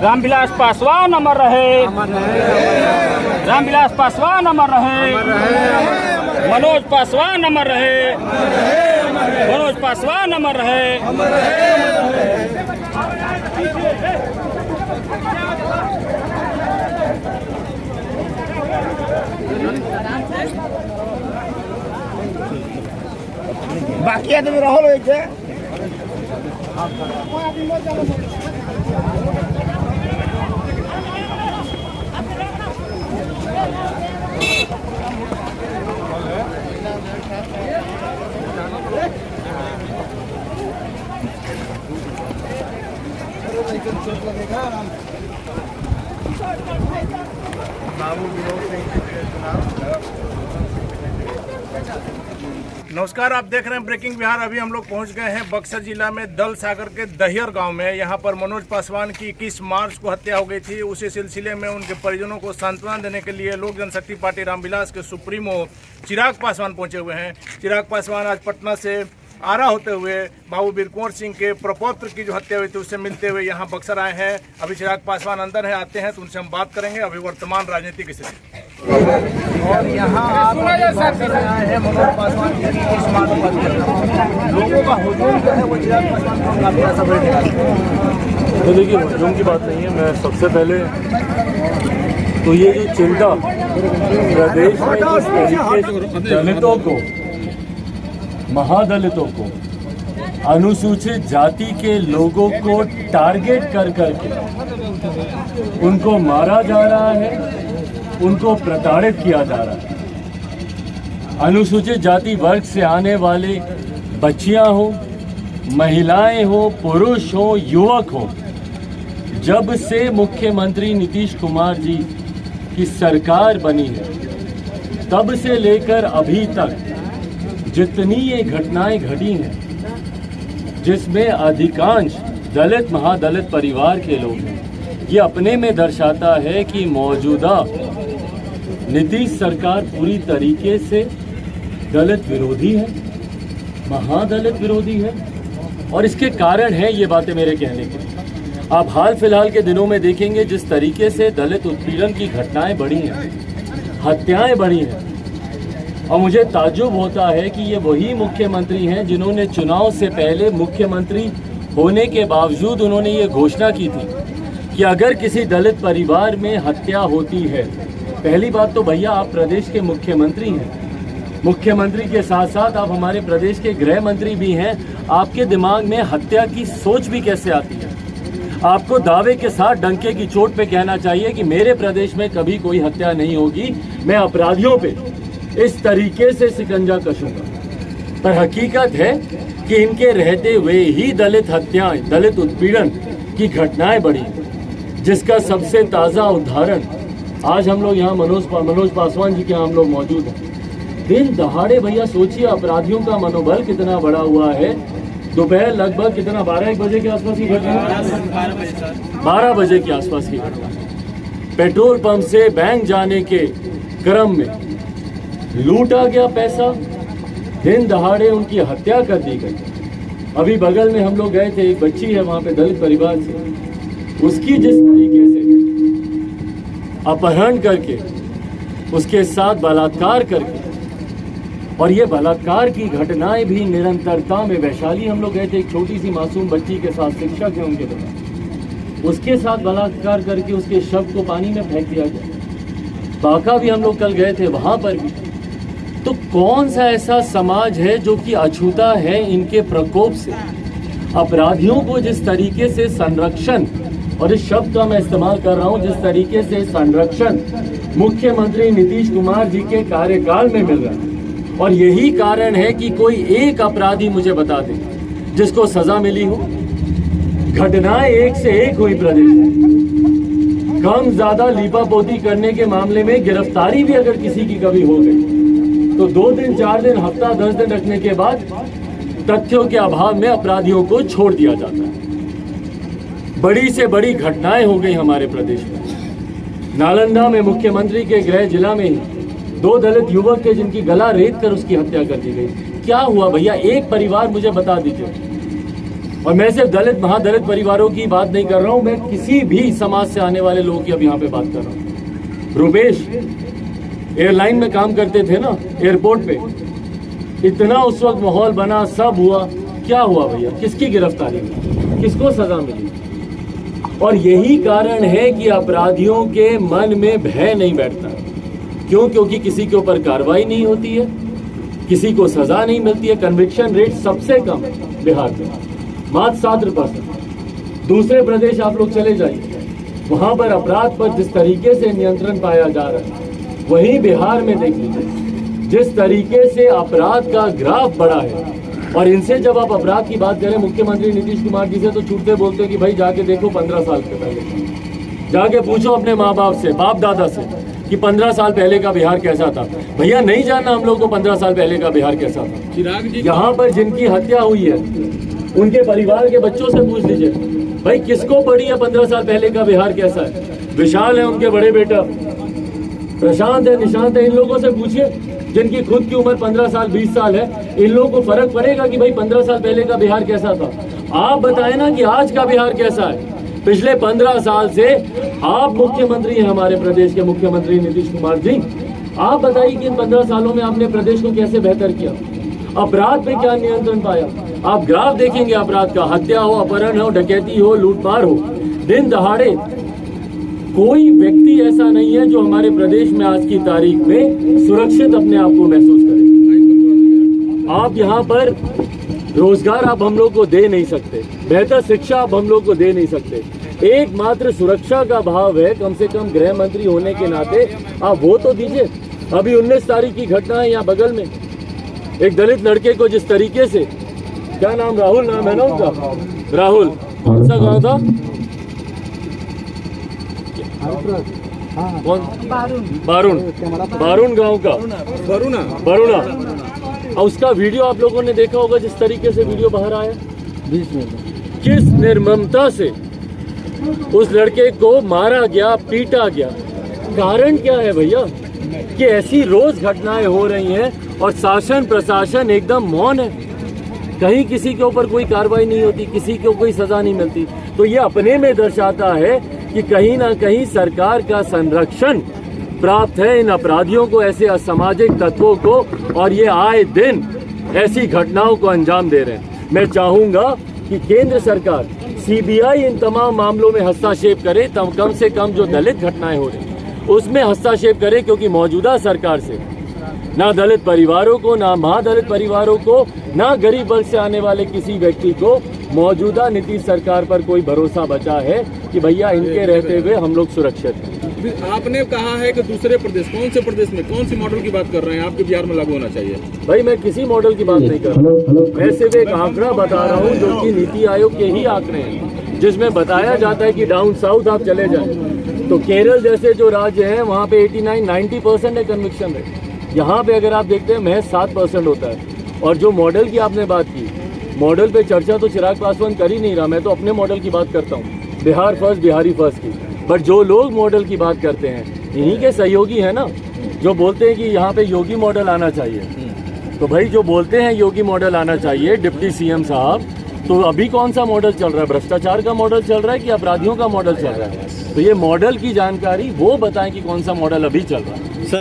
रामविलास पासवान अमर रहे, रामविलास पासवान अमर रहे, मनोज पासवान अमर रहे, मनोज पासवान अमर रहे। बाकी आदमी रहल होइ छै। नमस्कार, आप देख रहे हैं ब्रेकिंग बिहार। अभी हम लोग पहुंच गए हैं बक्सर जिला में दल सागर के दहियर गांव में। यहां पर मनोज पासवान की 21 मार्च को हत्या हो गई थी। उसी सिलसिले में उनके परिजनों को सांत्वना देने के लिए लोक जनशक्ति पार्टी रामविलास के सुप्रीमो चिराग पासवान पहुंचे हुए हैं। चिराग पासवान आज पटना से आरा होते हुए बाबू वीर कुंवर सिंह के प्रपौत्र की जो हत्या हुई थी उससे मिलते हुए यहाँ बक्सर आए हैं। अभी चिराग पासवान अंदर है, आते हैं तो उनसे हम बात करेंगे अभी वर्तमान राजनीतिक स्थिति। और यहाँ आप आए हैं मनोज पासवान की 21 मार्च को लोगों का हुजूम जो है वो चिराग पासवान को काफी ऐसा बैठेगा। तो देखिए, हुजूम की बात नहीं है। मैं सबसे पहले तो ये जो चिंता प्रदेश में जिस तरीके से दलितों को, महादलितों को, अनुसूचित जाति के लोगों को टारगेट कर करके उनको मारा जा रहा है, उनको प्रताड़ित किया जा रहा है। अनुसूचित जाति वर्ग से आने वाले बच्चियां हो, महिलाएं हो, पुरुष हो, युवक हो, जब से मुख्यमंत्री नीतीश कुमार जी की सरकार बनी है तब से लेकर अभी तक जितनी ये घटनाएं घटी हैं, जिसमें अधिकांश दलित महादलित परिवार के लोग हैं, ये अपने में दर्शाता है कि मौजूदा नीतीश सरकार पूरी तरीके से दलित विरोधी है, महादलित विरोधी है। और इसके कारण है ये बातें मेरे कहने के। आप हाल फिलहाल के दिनों में देखेंगे जिस तरीके से दलित उत्पीड़न की घटनाएं बढ़ी हैं, हत्याएं बढ़ी हैं, और मुझे ताज्जुब होता है कि ये वही मुख्यमंत्री हैं जिन्होंने चुनाव से पहले मुख्यमंत्री होने के बावजूद उन्होंने ये घोषणा की थी कि अगर किसी दलित परिवार में हत्या होती है, पहली बात तो भैया आप प्रदेश के मुख्यमंत्री हैं, मुख्यमंत्री के साथ साथ आप हमारे प्रदेश के गृह मंत्री भी हैं, आपके दिमाग में हत्या की सोच भी कैसे आती है? आपको दावे के साथ डंके की चोट पे कहना चाहिए कि मेरे प्रदेश में कभी कोई हत्या नहीं होगी, मैं अपराधियों पे इस तरीके से शिकंजा कसूंगा। पर हकीकत है कि इनके रहते हुए ही दलित हत्याएं, दलित उत्पीड़न की घटनाएं बढ़ी, जिसका सबसे ताज़ा उदाहरण आज हम लोग यहाँ मनोज पासवान जी के यहाँ हम लोग मौजूद हैं। दिन दहाड़े भैया सोचिए अपराधियों का मनोबल कितना बढ़ा हुआ है। दोपहर लगभग कितना 12-1 बजे के आसपास की घटना, 12 बजे के आसपास की घटना। पेट्रोल पंप से बैंक जाने के क्रम में लूटा गया पैसा, दिन दहाड़े उनकी हत्या कर दी गई। अभी बगल में हम लोग गए थे, एक बच्ची है वहाँ पे दलित परिवार से, उसकी जिस तरीके से अपहरण करके उसके साथ बलात्कार करके, और ये बलात्कार की घटनाएं भी निरंतरता में। वैशाली हम लोग गए थे, एक छोटी सी मासूम बच्ची के साथ, शिक्षक है उनके द्वारा, उसके साथ बलात्कार करके उसके शव को पानी में फेंक दिया गया। बांका भी हम लोग कल गए थे, वहाँ पर भी। तो कौन सा ऐसा समाज है जो कि अछूता है इनके प्रकोप से? अपराधियों को जिस तरीके से संरक्षण, और इस शब्द का मैं इस्तेमाल कर रहा हूँ, जिस तरीके से संरक्षण मुख्यमंत्री नीतीश कुमार जी के कार्यकाल में मिल रहा है, और यही कारण है कि कोई एक अपराधी मुझे बता दे जिसको सजा मिली हो। घटनाएं एक से एक हुई प्रदेश में, कम ज्यादा लीपापोती करने के मामले में गिरफ्तारी भी अगर किसी की कभी हो गई तो 2 दिन 4 दिन हफ्ता 10 दिन रखने के बाद तथ्यों के अभाव में अपराधियों को छोड़ दिया जाता है। बड़ी से बड़ी घटनाएं हो गई हमारे प्रदेश में। नालंदा में मुख्यमंत्री के गृह जिला में ही 2 दलित युवक थे जिनकी गला रेत कर उसकी हत्या कर दी गई। क्या हुआ भैया? एक परिवार मुझे बता दीजिए, और मैं सिर्फ दलित महादलित परिवारों की बात नहीं कर रहा हूं, मैं किसी भी समाज से आने वाले लोगों की अब यहाँ पे बात कर रहा हूँ। रुपेश एयरलाइन में काम करते थे ना, एयरपोर्ट पे इतना उस वक्त माहौल बना, सब हुआ, क्या हुआ भैया? किसकी गिरफ्तारी हुई? किसको सजा मिली? और यही कारण है कि अपराधियों के मन में भय नहीं बैठता। क्यों? क्योंकि किसी के ऊपर कार्रवाई नहीं होती है, किसी को सजा नहीं मिलती है। कन्विक्शन रेट सबसे कम है बिहार में, मात्र 7%। दूसरे प्रदेश आप लोग चले जाइए, वहां पर अपराध पर जिस तरीके से नियंत्रण पाया जा रहा है, वहीं बिहार में देख लीजिए जिस तरीके से अपराध का ग्राफ बढ़ा है। और इनसे जब आप अपराध की बात करें, मुख्यमंत्री नीतीश कुमार जी से, तो छूटते बोलते हैं कि भाई जाके देखो 15 साल के पहले, जाके पूछो अपने माँ बाप से, बाप दादा से कि 15 साल पहले का बिहार कैसा था। भैया नहीं जानना हम लोग को 15 साल पहले का बिहार कैसा था। यहाँ पर जिनकी हत्या हुई है उनके परिवार के बच्चों से पूछ लीजिए, भाई किसको पड़ी है 15 साल पहले का बिहार कैसा है। विशाल है उनके बड़े बेटा, प्रशांत है, निशांत है, इन लोगों से पूछिए जिनकी खुद की उम्र 15 साल 20 साल है। इन लोगों को फर्क पड़ेगा कि भाई 15 साल पहले का बिहार कैसा था। आप बताएं ना कि आज का बिहार कैसा है। पिछले 15 साल से आप मुख्यमंत्री हैं, हमारे प्रदेश के मुख्यमंत्री नीतीश कुमार जी। आप बताइए कि इन 15 सालों में आपने प्रदेश को कैसे बेहतर किया, अपराध पे क्या नियंत्रण पाया। आप ग्राफ देखेंगे अपराध का, हत्या हो, अपहरण हो, डकैती हो, लूटमार हो, दिन दहाड़े कोई व्यक्ति ऐसा नहीं है जो हमारे प्रदेश में आज की तारीख में सुरक्षित अपने आप को महसूस करे। आप यहाँ पर रोजगार आप हम लोग को दे नहीं सकते, बेहतर शिक्षा आप हम लोग को दे नहीं सकते, एकमात्र सुरक्षा का भाव है। कम से कम गृह मंत्री होने के नाते आप वो तो दीजिए। अभी 19 तारीख की घटना है यहाँ बगल में, एक दलित लड़के को जिस तरीके से, क्या नाम, राहुल नाम है ना उनका, राहुल, कौन सा गाँव था, बारून गांव का, बरुणा। और उसका वीडियो आप लोगों ने देखा होगा, जिस तरीके से वीडियो बाहर आया बीच में, किस निर्ममता से उस लड़के को मारा गया, पीटा गया। कारण क्या है भैया कि ऐसी रोज घटनाएं हो रही हैं और शासन प्रशासन एकदम मौन है। कहीं किसी के ऊपर कोई कार्रवाई नहीं होती, किसी को कोई सजा नहीं मिलती। तो ये अपने में दर्शाता है कि कहीं ना कहीं सरकार का संरक्षण प्राप्त है इन अपराधियों को, ऐसे असामाजिक तत्वों को, और ये आए दिन ऐसी घटनाओं को अंजाम दे रहे हैं। मैं चाहूंगा कि केंद्र सरकार, सीबीआई इन तमाम मामलों में हस्तक्षेप करे, तब कम से कम जो दलित घटनाएं हो रही उसमें हस्तक्षेप करे, क्योंकि मौजूदा सरकार से ना दलित परिवारों को, ना महादलित परिवारों को, ना गरीब वर्ग से आने वाले किसी व्यक्ति को मौजूदा नीतीश सरकार पर कोई भरोसा बचा है कि भैया इनके रहते हुए हम लोग सुरक्षित हैं। आपने कहा है कि दूसरे प्रदेश, कौन से प्रदेश में, कौन सी मॉडल की बात कर रहे हैं आपके बिहार में लागू होना चाहिए? भाई मैं किसी मॉडल की बात नहीं कर रहा हूँ, मैं सिर्फ एक आंकड़ा बता रहा हूँ जो कि नीति आयोग के ही आंकड़े हैं, जिसमें बताया जाता है कि डाउन साउथ आप चले जाएं तो केरल जैसे जो राज्य हैं वहाँ पे 89-90% है कन्विक्शन रेट। यहाँ पे अगर आप देखते हैं महज 7% होता है। और जो मॉडल की आपने बात की, मॉडल पे चर्चा तो चिराग पासवान कर ही नहीं रहा, मैं तो अपने मॉडल की बात करता हूँ, बिहार फर्स्ट, बिहारी फर्स्ट की। बट जो लोग मॉडल की बात करते हैं इन्हीं के सहयोगी हैं ना, जो बोलते हैं कि यहाँ पे योगी मॉडल आना चाहिए। तो भाई जो बोलते हैं योगी मॉडल आना चाहिए, डिप्टी सीएम साहब, तो अभी कौन सा मॉडल चल रहा है? भ्रष्टाचार का मॉडल चल रहा है कि अपराधियों का मॉडल चल रहा है? तो ये मॉडल की जानकारी वो बताएं कि कौन सा मॉडल अभी चल रहा है।